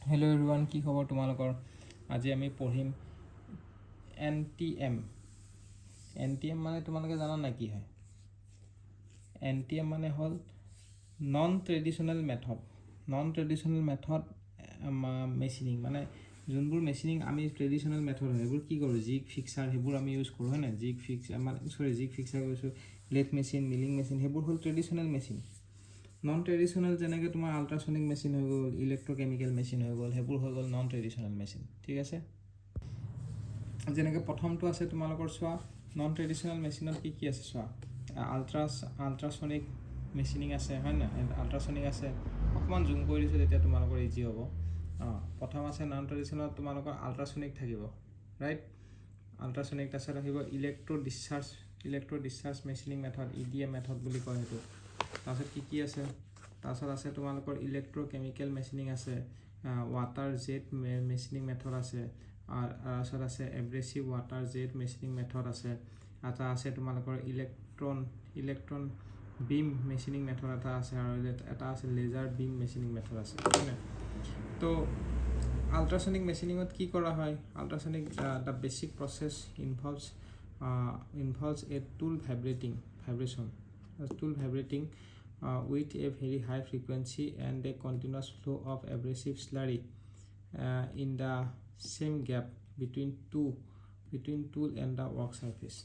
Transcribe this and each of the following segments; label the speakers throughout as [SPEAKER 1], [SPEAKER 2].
[SPEAKER 1] Hello' everyone, কি খবৰ তোমালোকৰ? আজি আমি পঢ়িম NTM। NTM মানে তোমালোকে জানা নাই কি হয়? NTM মানে হ'ল নন ট্ৰেডিশ্যনেল মেথড মেচিনিং। মানে যোনবোৰ মেচিনিং আমি ট্ৰেডিশ্যনেল মেথড হয় সেইবোৰ কি কৰোঁ, জিগ ফিক্সাৰ সেইবোৰ আমি ইউজ কৰোঁ, হয় নাই? জিগ ফিক্সাৰ কৈছোঁ, লেথ মেচিন, মিলিং মেচিন, সেইবোৰ হ'ল ট্ৰেডিশ্যনেল মেচিন। নন ট্ৰেডিশ্যনেল যেনেকৈ তোমাৰ আল্ট্ৰাছনিক মেচিন হৈ গ'ল, ইলেক্ট্ৰকেমিকেল মেচিন হৈ গ'ল, সেইবোৰ হৈ গ'ল নন ট্ৰেডিশ্যনেল মেচিন। ঠিক আছে, যেনেকৈ প্ৰথমটো আছে তোমালোকৰ চোৱা, নন ট্ৰেডিশ্যনেল মেচিনত কি আছে চোৱা, আল্ট্ৰাছনিক মেচিনিং আছে, হয় নাই? আল্ট্ৰাছনিক আছে, অকণমান জুম কৰি দিছোঁ তেতিয়া তোমালোকৰ ইজি হ'ব। প্ৰথম আছে নন ট্ৰেডিশ্যনেলত তোমালোকৰ আল্ট্ৰাছনিক থাকিব, ৰাইট? আল্ট্ৰাছনিক, তাৰপিছত আহিব electro discharge machining method, EDM method বুলি কয় সেইটো। তাৰপিছত কি আছে? তাৰপিছত আছে তোমালোকৰ ইলেক্ট্ৰকেমিকেল মেচিনিং আছে, ৱাটাৰ জেট মেচিনিং মেথড আছে, আৰু তাৰপিছত আছে এব্ৰেছিভ ৱাটাৰ জেট মেচিনিং মেথড আছে, এটা আছে তোমালোকৰ ইলেক্ট্ৰন বিম মেচিনিং মেথড এটা আছে, আৰু এটা আছে লেজাৰ বিম মেচিনিং মেথড আছে, হয় নাই? তো আল্ট্ৰাছনিক মেচিনিঙত কি কৰা হয়? Ultrasonic the basic process involves a tool vibrating with a very high frequency and a continuous flow of abrasive slurry in the same gap between tool and the work surface.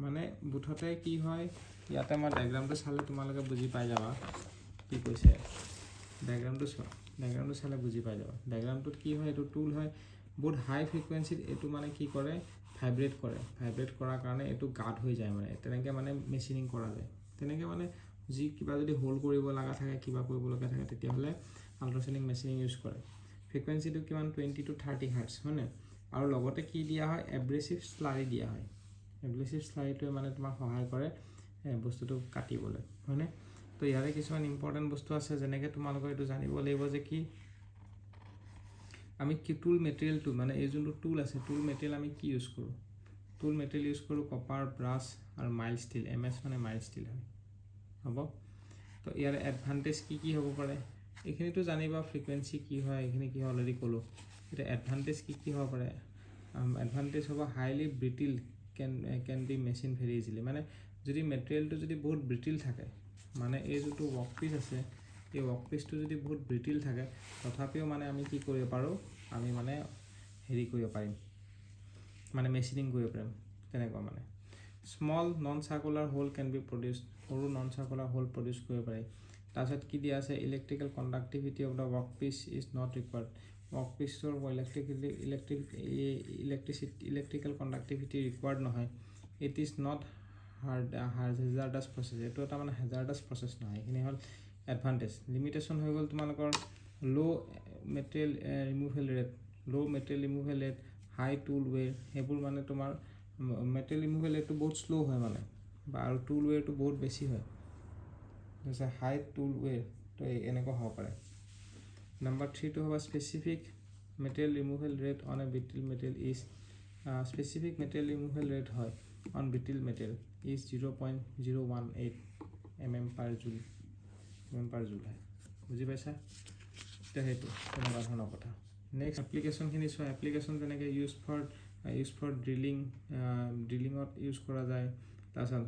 [SPEAKER 1] মানে বুথতে কি হয়, ইয়াতে মই ডায়েগ্ৰামটো চালে তোমালোকে বুজি পাই যাবা কি কৈছে। ডায়েগ্ৰামটো চালে বুজি পাই যাবা। ডায়েগ্ৰামটোত কি হয়, এইটো টুল হয়, বহুত হাই ফ্ৰিকুৱেঞ্চিত এইটো মানে কি কৰে, ভাইব্ৰেট কৰাৰ কাৰণে এইটো গাঢ় হৈ যায়, মানে তেনেকৈ মানে মেচিনিং কৰা যায়। তেনেকৈ মানে কিবা যদি হোল্ড কৰিব লগা থাকে, কিবা কৰিব লগা থাকে, তেতিয়াহ'লে আল্ট্ৰাছনিক মেচিনিং ইউজ কৰে। ফ্ৰিকুৱেঞ্চিটো কিমান? 20 to 30 হাৰ্টছ, হয়নে? আৰু লগতে কি দিয়া হয়? এব্ৰেছিভ স্লাৰি দিয়া হয়। এব্ৰেছিভ স্লাৰিটোৱে মানে তোমাক সহায় কৰে বস্তুটো কাটিবলৈ, হয়নে? তো ইয়াৰে কিছুমান ইম্পৰ্টেণ্ট বস্তু আছে, যেনেকৈ তোমালোকে এইটো জানিব লাগিব যে কি আমি টুল মেটেৰিয়েলটো, মানে এই যোনটো টুল আছে, টুল মেটেৰিয়েল আমি কি ইউজ কৰোঁ? টুল মেটেৰিয়েল ইউজ কৰোঁ কপাৰ, ব্ৰাছ আৰু মাইল্ড ষ্টীল। MS মানে মাইল্ড ষ্টীল হয়, হ'ব? তো ইয়াৰ এডভান্টেজ কি হ'ব পাৰে? এইখিনিতো জানিবা, ফ্ৰিকুৱেঞ্চি কি হয়, এইখিনি কি হয় অলৰেডি ক'লোঁ। এতিয়া এডভান্টেজ কি হ'ব পাৰে? এডভান্টেজ হ'ব highly brittle can be machined very easily. মানে যদি মেটেৰিয়েলটো যদি বহুত ব্ৰিটিল থাকে, মানে এই যোনটো ৱৰ্কপিচ আছে, এই ৱৰ্কপিচটো যদি বহুত ব্ৰিটিল থাকে, তথাপিও মানে আমি কি কৰিব পাৰোঁ, আমি মানে হেৰি কৰিব পাৰিম, মানে মেচিনিং কৰিব পাৰিম, তেনেকুৱা মানে। Small non circular hole can be produce, সৰু নন চাৰ্কুলাৰ হোল প্ৰডিউচ কৰিব পাৰি। তাৰপিছত কি দিয়া আছে? Electrical conductivity of the workpiece is not required. ৱৰ্কপিচৰ ইলেক্ট্ৰিকেল কণ্ডাক্টিভিটি ৰিকুৱাৰ্ড নহয়। It is not hazardous process, এইটো এটা মানে হেজাৰ্ডাছ প্ৰচেছ নহয়। এইখিনি হ'ল এডভান্টেজ। লিমিটেশ্যন হৈ গ'ল তোমালোকৰ ল' মেটেৰিয়েল ৰিমুভেল ৰেট, হাই টুল ৱেৰ, সেইবোৰ মানে তোমাৰ মেটেৰিয়েল ৰিমুভেল ৰেটটো বহুত শ্ল' হয় মানে, বা আৰু টুল ৱেৰটো বহুত বেছি হয়, হাই টুল ৱেৰ, তো এনেকুৱা হ'ব পাৰে। নাম্বাৰ 3টো হ'ব specific material removal rate on a brittle material is, specific material removal rate হয় on brittle material is 0.018 mm per joule হয়। বুজি পাইছা? এতিয়া সেইটো তেনেকুৱা ধৰণৰ কথা। নেক্সট এপ্লিকেশ্যনখিনি চোৱা। এপ্লিকেশ্যন যেনেকৈ ইউজ ফৰ ড্ৰিলিঙত ইউজ কৰা যায়, তাৰপিছত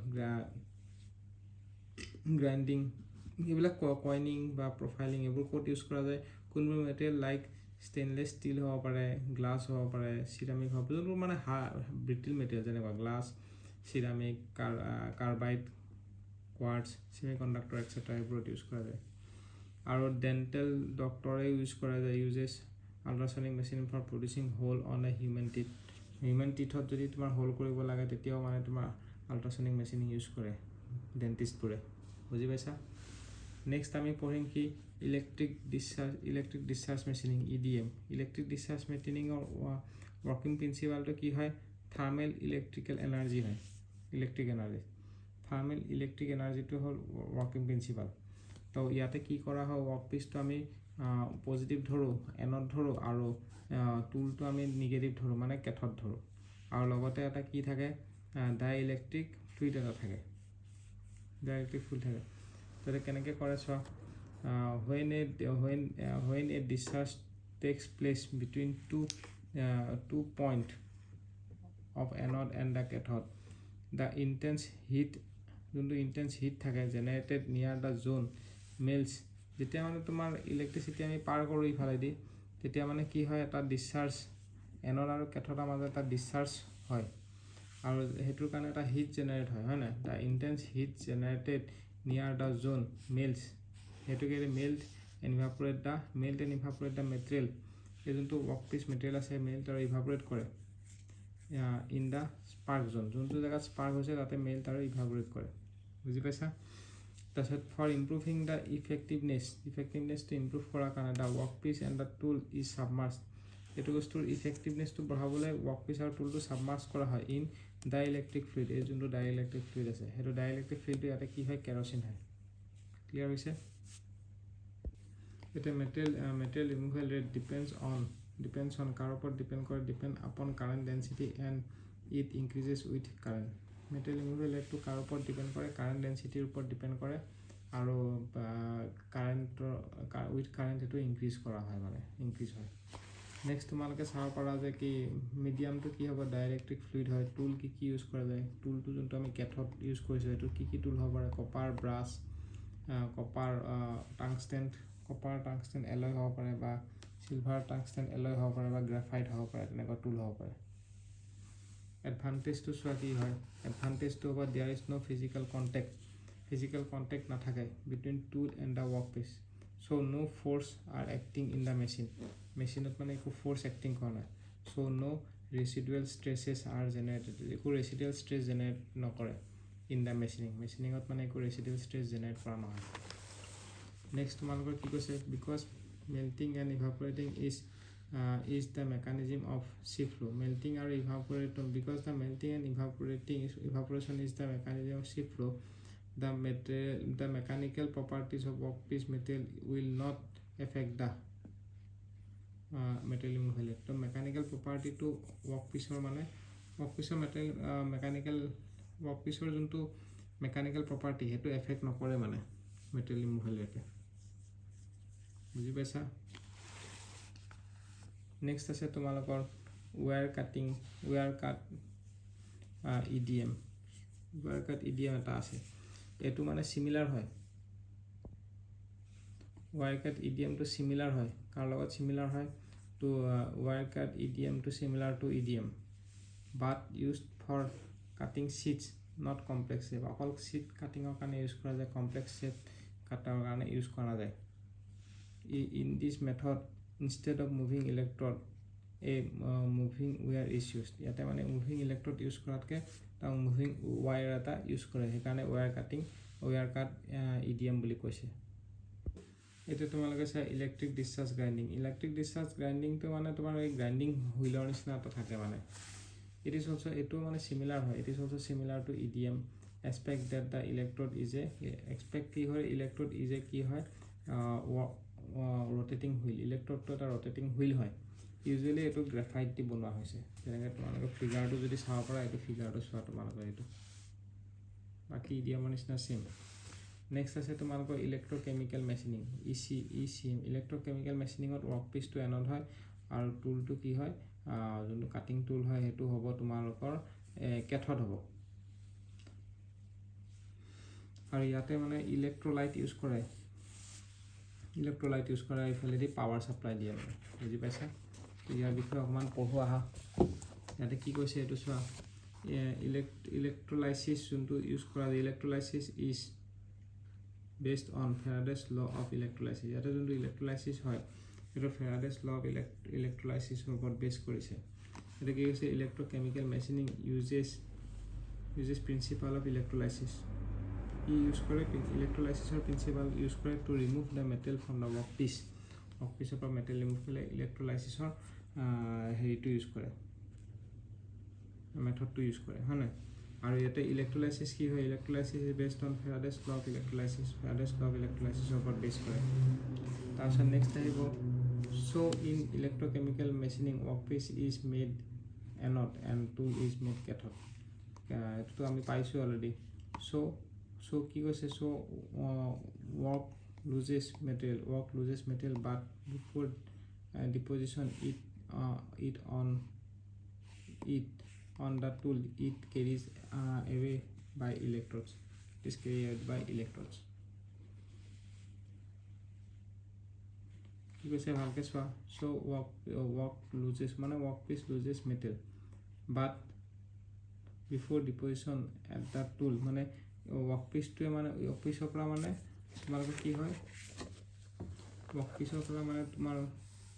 [SPEAKER 1] গ্ৰাইণ্ডিং, এইবিলাক কইনিং বা প্ৰফাইলিং, এইবোৰ ক'ত ইউজ কৰা যায়? কোনবোৰ মেটেৰিয়েল লাইক ষ্টেইনলেছ ষ্টীল হ'ব পাৰে, গ্লাছ হ'ব পাৰে, চিৰামিক হ'ব পাৰে, যোনবোৰ মানে ব্ৰিটিল মেটেৰিয়েল, যেনেকুৱা glass, ceramic, carbide, quartz, semiconductor etcetera, এইবোৰত ইউজ কৰা যায়। আৰু ডেণ্টেল ডক্টৰে ইউজ কৰা যায়, uses ultrasonic machine for producing hole on a human টিথত যদি তোমাৰ হোল কৰিব লাগে, তেতিয়াও মানে তোমাৰ আল্ট্ৰাছনিক মেচিন ইউজ কৰে ডেণ্টিষ্টবোৰে। বুজি পাইছা? নেক্সট আমি পঢ়িম কি? Electric discharge machining, EDM। Electric discharge মেচিনিঙৰ ৱৰ্কিং প্ৰিন্সিপালটো কি হয়? থাৰ্মেল ইলেক্ট্ৰিকেল এনাৰ্জি হয়, থাৰ্মেল ইলেক্ট্ৰিক এনাৰ্জিটো হ'ল ৱৰ্কিং প্ৰিন্সিপাল। তো ইয়াতে কি কৰা হয়, ৱৰ্কপিচটো আমি পজিটিভ ধৰোঁ, এনত ধৰোঁ, আৰু টুলটো আমি নিগেটিভ ধৰোঁ, মানে কেথত ধৰোঁ। আৰু লগতে এটা কি থাকে? ডাইইলেক্ট্ৰিক ফ্লুইড এটা থাকে, তাতে কেনেকৈ কৰে চোৱা। when a discharge takes place between two point of anode and the cathode, the intense heat থাকে generated near the zone melts. যেতিয়া মানে তোমাৰ ইলেক্ট্ৰিচিটি আমি পাৰ কৰোঁ ইফালেদি, তেতিয়া মানে কি হয়, এটা ডিসচাৰ্জ এনড আৰু কেথডৰ মাজত এটা ডিসচাৰ্জ হয় আৰু হেতুৰ কাৰণে এটা হিট জেনাৰেট হয় না. দ্য ইন্টেন্স হিট জেনাৰেটেড নিয়াৰ দ্য জোন মেল্টছ, হেতুকে মেল্ট এণ্ড ইভাপৰেট দ্য মেটেৰিয়েল, এই যোনটো ৱৰ্কপিচ মেটেৰিয়েল আছে মেল্ট আৰু ইভাপৰেট কৰে ইন দ্য স্পাৰ্ক জোন, যোনটো জেগাত স্পাৰ্ক হৈছে তাতে মেল্ট আৰু ইভাপৰেট কৰে. বুজি পাইছা? তাৰপিছত ফৰ ইম্প্ৰুভিং দ্য ইফেক্টিভনেছটো ইম্প্ৰুভ কৰাৰ কাৰণে the workpiece and the tool is submerge, এইটো বস্তুৰ ইফেক্টিভনেছটো বঢ়াবলৈ ৱৰ্কপিচ আৰু টুলটো ছাবমাৰ্জ কৰা হয় ইন ডাইইলেক্ট্ৰিক ফ্লুইড. এই যোনটো ডাইইলেক্ট্ৰিক ফ্লুইড আছে সেইটো ডাইইলেক্ট্ৰিক ফ্লুইডটো ইয়াতে কি হয়, কেৰচিন হয়. ক্লিয়াৰ হৈছে? এতিয়া material removal rate depends on কাৰ ওপৰত depend upon current density and it increases with current. Material removal ৰেটটো কাৰ ওপৰত ডিপেণ্ড কৰে, কাৰেণ্ট ডেঞ্চিটিৰ ওপৰত ডিপেণ্ড কৰে আৰু উইথ কাৰেণ্ট এইটো ইনক্ৰিজ কৰা হয়, মানে ইনক্ৰিজ হয়. নেক্সট তোমালোকে চাব পাৰা যে কি মিডিয়ামটো কি হ'ব, ডাইইলেক্ট্ৰিক ফ্লুইড হয়. টুল কি ইউজ কৰা যায়, টুলটো যোনটো আমি কেথড ইউজ কৰিছোঁ সেইটো কি টুল হ'ব পাৰে, copper brush, copper tungsten alloy হ'ব পাৰে বা চিলভাৰ টাংষ্টেন এলয় হ'ব পাৰে বা গ্ৰাফাইট হ'ব পাৰে, তেনেকুৱা টুল হ'ব পাৰে. এডভান্টেজটো চোৱা কি হয়, এডভান্টেজটো হ'ব there is no' physical contact নাথাকে between tool and the workpiece, so' no' force are acting in the মেচিনত মানে একো ফ'ৰ্চ এক্টিং কৰা নাই. চ' ন' ৰেচিডুৱেল ষ্ট্ৰেছেছ আৰ জেনেৰেটেড, একো ৰেচিডুৱেল ষ্ট্ৰেছ জেনেৰেট নকৰে ইন দ্য মেচিনিঙত মানে একো ৰেচিডুৱেল ষ্ট্ৰেছ জেনেৰেট কৰা নহয়. নেক্সট তোমালোকৰ কি কৈছে, because melting and evaporating is the mechanism of shift flow. Melting or evaporation, because the melting and evaporation is the mechanism of shift flow, the mechanical properties of workpiece material will not affect the material removal rate. So mechanical property to workpiece মানে workpiece material workpiece যোনটো mechanical property সেইটো effect নকৰে মানে material removal rate. বুজি পাইছা? Next আছে তোমালোকৰ wear কাট EDM. Wear কাট EDM এটা আছে, এইটো মানে চিমিলাৰ হয়. ৱেয়াৰ কাট EDMটো চিমিলাৰ হয়, কাৰ লগত চিমিলাৰ হয়, তো ৱেয়াৰ কাট EDMটো similar to EDM but used for cutting sheets not complex shape. অকল ছিট কাটিঙৰ কাৰণে ইউজ কৰা যায়, কমপ্লেক্স শ্বেপ কাটাৰ কাৰণে ইউজ কৰা যায়. In this method instead of moving electrode a moving wire is used. ইয়াতে মানে মুভিং ইলেক্ট্ৰড ইউজ কৰাতকৈ তাক মুভিং ৱায়াৰ এটা ইউজ কৰে, সেইকাৰণে ৱেয়াৰ কাট EDM বুলি কৈছে. এতিয়া তোমালোকে চাই ইলেক্ট্ৰিক ডিসচাৰ্জ গ্ৰাইণ্ডিংটো মানে তোমাৰ এই গ্ৰাইণ্ডিং হুইলৰ নিচিনা এটা থাকে মানে. এইটো মানে চিমিলাৰ হয়, it is also' similar to EDM. Expect that the electrode is কি হয়, ইলেক্ট্ৰড ইজ কি হয়, ৰোটেটিং হুইল. ইলেক্ট্ৰডটো এটা ৰোটেটিং হুইল হয়. ইউজুৱেলি এইটো গ্ৰেফাইট দি বনোৱা হৈছে. তেনেকৈ তোমালোকৰ ফিগাৰটো যদি চাব পাৰা, এইটো ফিগাৰটো চোৱা তোমালোকৰ এইটো, বাকী EDMৰ নিচিনা চেম. নেক্সট আছে তোমালোকৰ ইলেক্ট্ৰকেমিকেল মেচিনিং, ECM. ইলেক্ট্ৰকেমিকেল মেচিনিঙত ৱৰ্কপিচটো এনড হয় আৰু টুলটো কি হয়, যোনটো কাটিং টুল হয় সেইটো হ'ব তোমালোকৰ কেথড হ'ব. আৰু ইয়াতে মানে ইলেক্ট্ৰলাইট ইউজ কৰে, এইফালেদি পাৱাৰ ছাপ্লাই দিয়ে মানে. বুজি পাইছা? ইয়াৰ বিষয়ে অকণমান পঢ়ো আহা. ইয়াতে কি কৈছে এইটো চোৱা, ইলেক্ট্ৰলাইচিছ যোনটো ইউজ কৰা যায়, electrolysis is based on Faraday's law of ইলেক্ট্ৰলাইচিছ. ইয়াতে যোনটো ইলেক্ট্ৰলাইচিছ হয় সেইটো ফেৰাডেছ ল অফ ইলেক্ট্ৰলাইচিছৰ ওপৰত বেছ কৰিছে. এতিয়া কি কৈছে, electrochemical machining uses principle of electrolysis. Use কৰে ইলেক্ট্ৰলাইচিছৰ প্ৰিন্সিপাল ইউজ কৰে to remove the material from the ৱৰ্কপিছৰ পৰা মেটেৰিয়েল ৰিমুভ কৰিলে ইলেক্ট্ৰলাইচিছৰ হেৰিটো ইউজ কৰে, মেথডটো ইউজ কৰে, হয় নাই? আৰু ইয়াতে ইলেক্ট্ৰলাইচিছ কি হয়, electrolysis is based on Faraday's law of ইলেক্ট্ৰলাইচিছৰ ওপৰত বেছ কৰে. তাৰপিছত নেক্সট আহিব, so' in electrochemical machining workpiece is made anode and tool is made cathode. এইটোতো আমি পাইছোঁ অলৰেডি. চ' কি কৈছে, চ' loses material but before deposition it on the tool it carries away by electrodes. It is carried by electrodes. কি কৈছে ভালকৈ চোৱা so workpiece loses metal but before deposition at the tool মানে workpiece-টোৱে মানে workpiece-ৰ পৰা মানে তোমালোকৰ কি হয় workpiece-ৰ পৰা মানে তোমাৰ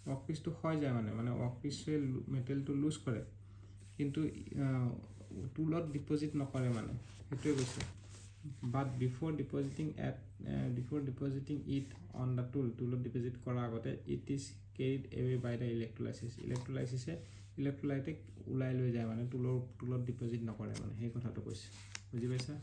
[SPEAKER 1] workpiece-টো হৈ যায় মানে workpiece-এ মেটেলটো লুজ কৰে কিন্তু টুলত ডিপজিট নকৰে মানে সেইটোৱে কৈছে but before depositing it on the tool deposit কৰাৰ আগতে it is carried away by the electrolyte ওলাই লৈ যায় মানে টুলত ডিপজিট নকৰে মানে সেই কথাটো কৈছে বুজি পাইছা